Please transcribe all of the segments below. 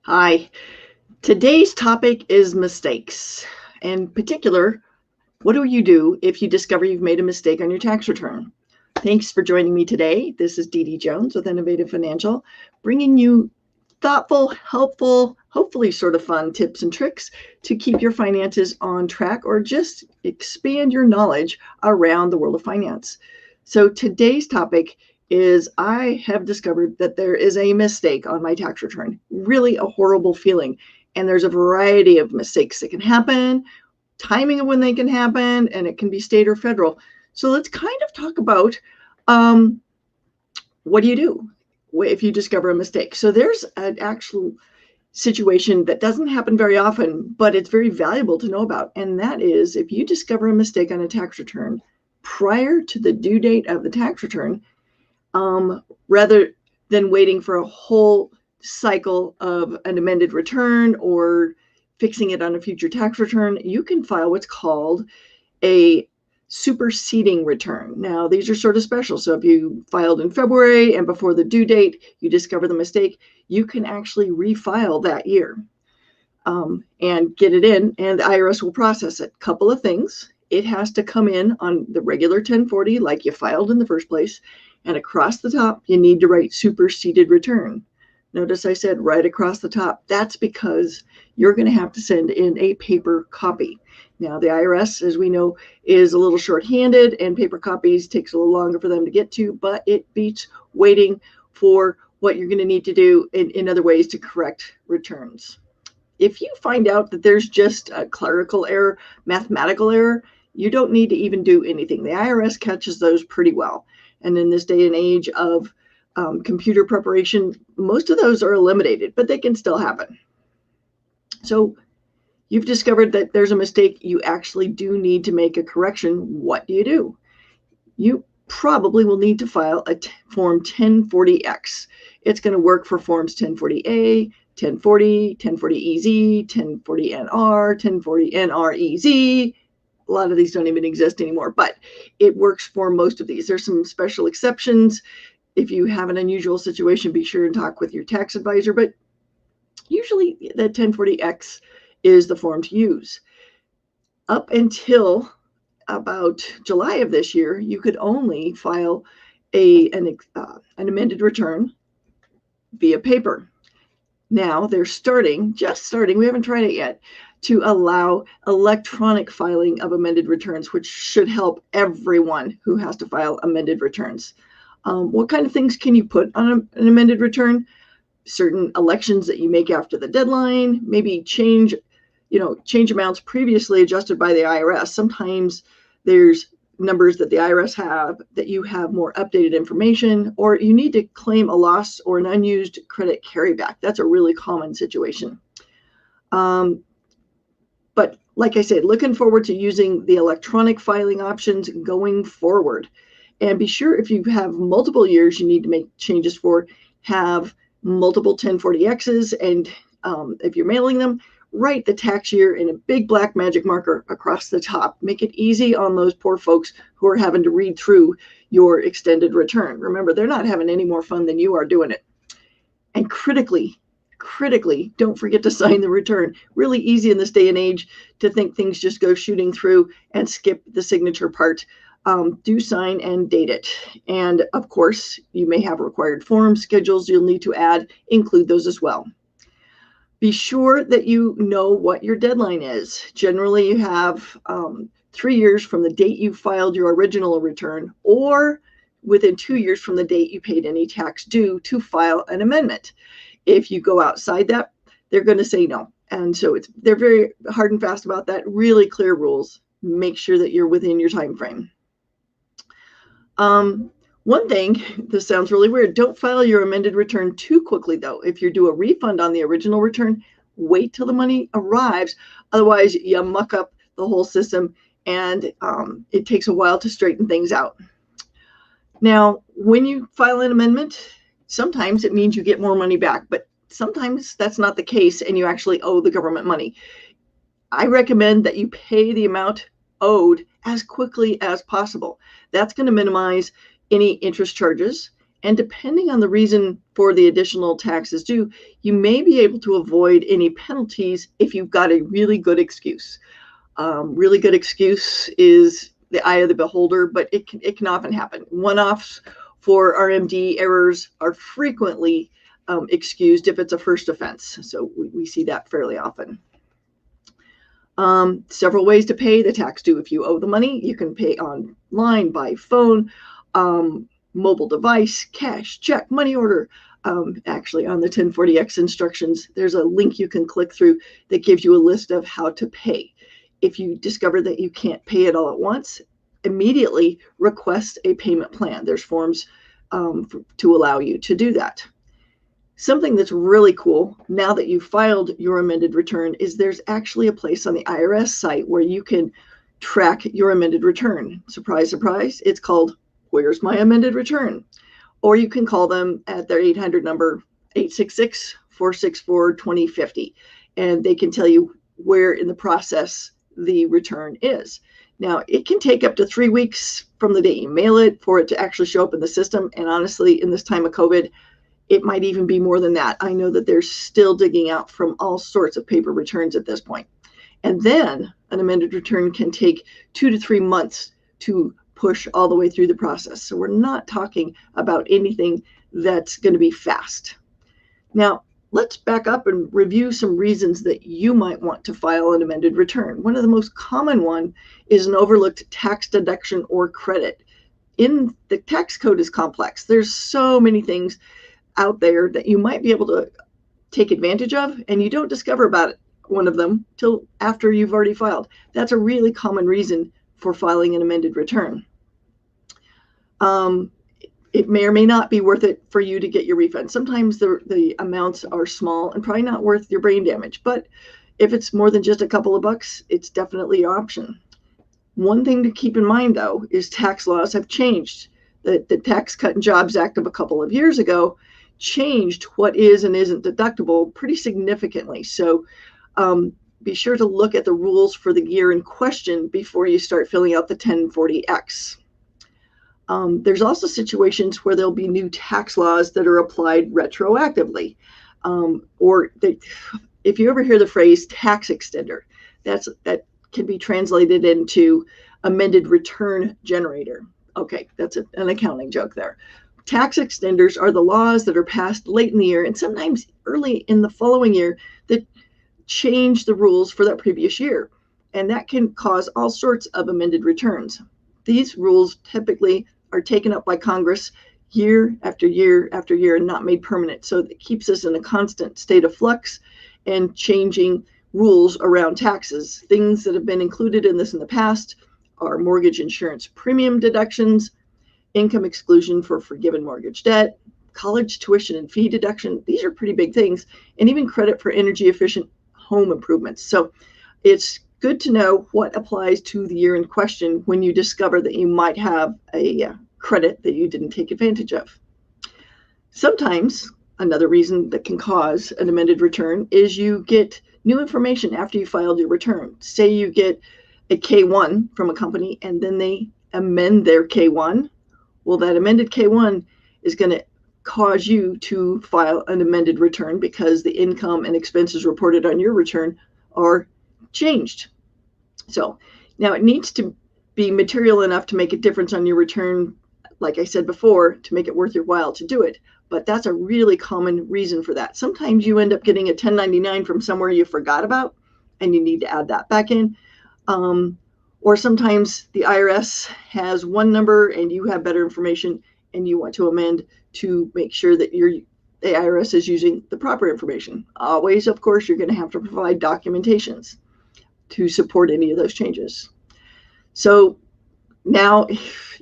Hi. Today's topic is mistakes. In particular, what do you do if you discover you've made a mistake on your tax return? Thanks for joining me today. This is Dee Dee Jones with Innovative Financial, bringing you thoughtful, helpful, hopefully sort of fun tips and tricks to keep your finances on track or just expand your knowledge around the world of finance. So today's topic is I have discovered that there is a mistake on my tax return, really a horrible feeling. And there's a variety of mistakes that can happen, timing of when they can happen, and it can be state or federal. So let's kind of talk about um, what do you do if you discover a mistake. So there's an actual situation that doesn't happen very often, but it's very valuable to know about. And that is if you discover a mistake on a tax return prior to the due date of the tax return, rather than waiting for a whole cycle of an amended return or fixing it on a future tax return, you can file what's called a superseding return. Now, these are sort of special. So if you filed in February and before the due date, you discover the mistake, you can actually refile that year and get it in, and the IRS will process it. Couple of things. It has to come in on the regular 1040 like you filed in the first place, and across the top, you need to write superseded return. Notice I said right across the top. That's because you're going to have to send in a paper copy. Now, the IRS, as we know, is a little short-handed, and paper copies takes a little longer for them to get to, but it beats waiting for what you're going to need to do in other ways to correct returns. If you find out that there's just a clerical error, mathematical error, you don't need to even do anything. The IRS catches those pretty well. And in this day and age of computer preparation, most of those are eliminated, but they can still happen. So you've discovered that there's a mistake. You actually do need to make a correction. What do? You probably will need to file a Form 1040X. It's going to work for Forms 1040A, 1040, 1040EZ, 1040NR, 1040NREZ. A lot of these don't even exist anymore, but it works for most of these. There's some special exceptions. If you have an unusual situation, be sure and talk with your tax advisor, but usually the 1040X is the form to use. Up until about July of this year, you could only file an amended return via paper. Now they're just starting, we haven't tried it yet, to allow electronic filing of amended returns, which should help everyone who has to file amended returns. What kind of things can you put on an amended return? Certain elections that you make after the deadline, maybe change amounts previously adjusted by the IRS. Sometimes there's numbers that the IRS have that you have more updated information, or you need to claim a loss or an unused credit carryback. That's a really common situation. But like I said, looking forward to using the electronic filing options going forward. And be sure if you have multiple years you need to make changes for, have multiple 1040Xs, and if you're mailing them, write the tax year in a big black magic marker across the top. Make it easy on those poor folks who are having to read through your extended return. Remember, they're not having any more fun than you are doing it. And critically, don't forget to sign the return. Really easy in this day and age to think things just go shooting through and skip the signature part. Do sign and date it. And of course, you may have required form schedules you'll need to add. Include those as well. Be sure that you know what your deadline is. Generally, you have 3 years from the date you filed your original return, or within 2 years from the date you paid any tax due to file an amendment. If you go outside that, they're going to say no. And so they're very hard and fast about that. Really clear rules. Make sure that you're within your time frame. One thing, this sounds really weird, don't file your amended return too quickly, though. If you do a refund on the original return, wait till the money arrives. Otherwise, you muck up the whole system, and it takes a while to straighten things out. Now, when you file an amendment, sometimes it means you get more money back, but sometimes that's not the case, and you actually owe the government money. I recommend that you pay the amount owed as quickly as possible. That's going to minimize any interest charges, And depending on the reason for the additional taxes due, you may be able to avoid any penalties if you've got a really good excuse. Really good excuse is the eye of the beholder, but it can often happen. One-offs for RMD errors are frequently excused if it's a first offense. So we see that fairly often. Several ways to pay the tax due. If you owe the money, you can pay online, by phone, mobile device, cash, check, money order. Actually, on the 1040X instructions, there's a link you can click through that gives you a list of how to pay. If you discover that you can't pay it all at once, immediately request a payment plan. There's forms to allow you to do that. Something that's really cool now that you've filed your amended return is there's actually a place on the IRS site where you can track your amended return. Surprise, surprise, it's called Where's My Amended Return? Or you can call them at their 800 number, 866-464-2050, and they can tell you where in the process the return is. Now, it can take up to 3 weeks from the date you mail it for it to actually show up in the system. And honestly, in this time of COVID, it might even be more than that. I know that they're still digging out from all sorts of paper returns at this point. And then an amended return can take 2 to 3 months to push all the way through the process. So we're not talking about anything that's going to be fast. Now, let's back up and review some reasons that you might want to file an amended return. One of the most common one is an overlooked tax deduction or credit. In the tax code is complex. There's so many things out there that you might be able to take advantage of, and you don't discover about one of them till after you've already filed. That's a really common reason for filing an amended return. It may or may not be worth it for you to get your refund. Sometimes the amounts are small and probably not worth your brain damage, but if it's more than just a couple of bucks, it's definitely an option. One thing to keep in mind, though, is tax laws have changed. The Tax Cut and Jobs Act of a couple of years ago changed what is and isn't deductible pretty significantly. So be sure to look at the rules for the year in question before you start filling out the 1040X. There's also situations where there'll be new tax laws that are applied retroactively. If you ever hear the phrase tax extender, that can be translated into amended return generator. Okay, that's an accounting joke there. Tax extenders are the laws that are passed late in the year and sometimes early in the following year that change the rules for that previous year. And that can cause all sorts of amended returns. These rules typically are taken up by Congress year after year after year and not made permanent. So it keeps us in a constant state of flux and changing rules around taxes. Things that have been included in this in the past are mortgage insurance premium deductions, income exclusion for forgiven mortgage debt, college tuition and fee deduction. These are pretty big things, and even credit for energy efficient home improvements. So it's good to know what applies to the year in question when you discover that you might have a credit that you didn't take advantage of. Sometimes another reason that can cause an amended return is you get new information after you filed your return. Say you get a K1 from a company and then they amend their K1. Well, that amended K1 is going to cause you to file an amended return because the income and expenses reported on your return are changed. So now it needs to be material enough to make a difference on your return, like I said before, to make it worth your while to do it. But that's a really common reason for that. Sometimes you end up getting a 1099 from somewhere you forgot about and you need to add that back in. Or sometimes the IRS has one number and you have better information and you want to amend to make sure that the IRS is using the proper information. Always, of course, you're going to have to provide documentations to support any of those changes. So now,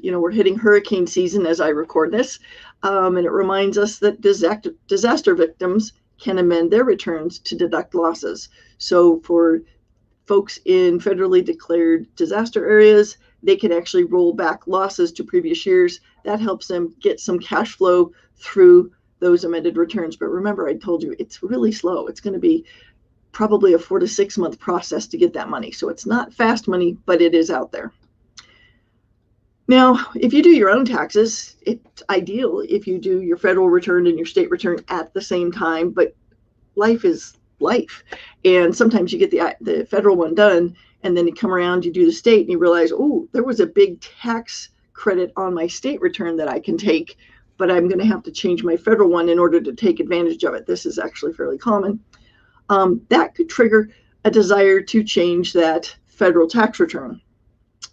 we're hitting hurricane season as I record this, and it reminds us that disaster victims can amend their returns to deduct losses. So for folks in federally declared disaster areas, they can actually roll back losses to previous years. That helps them get some cash flow through those amended returns. But remember, I told you it's really slow. It's going to be probably a 4 to 6 month process to get that money. So it's not fast money, but it is out there. Now, if you do your own taxes, it's ideal if you do your federal return and your state return at the same time, but life is life. And sometimes you get the federal one done, and then you come around, you do the state, and you realize, oh, there was a big tax credit on my state return that I can take, but I'm going to have to change my federal one in order to take advantage of it. This is actually fairly common. That could trigger a desire to change that federal tax return.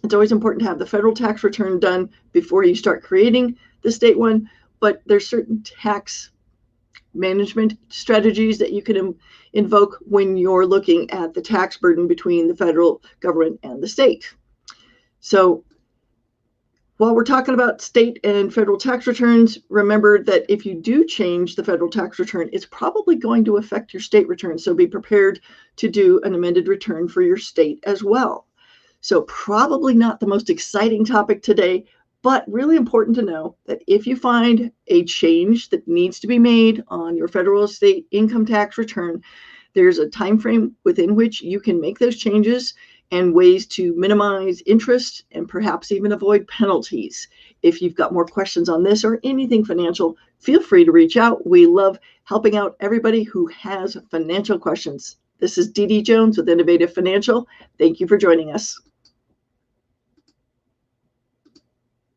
It's always important to have the federal tax return done before you start creating the state one, but there's certain tax management strategies that you can invoke when you're looking at the tax burden between the federal government and the state. So while we're talking about state and federal tax returns, remember that if you do change the federal tax return, it's probably going to affect your state return. So be prepared to do an amended return for your state as well. So probably not the most exciting topic today, but really important to know that if you find a change that needs to be made on your federal state income tax return, there's a time frame within which you can make those changes and ways to minimize interest and perhaps even avoid penalties. If you've got more questions on this or anything financial, feel free to reach out. We love helping out everybody who has financial questions. This is Dee Dee Jones with Innovative Financial. Thank you for joining us.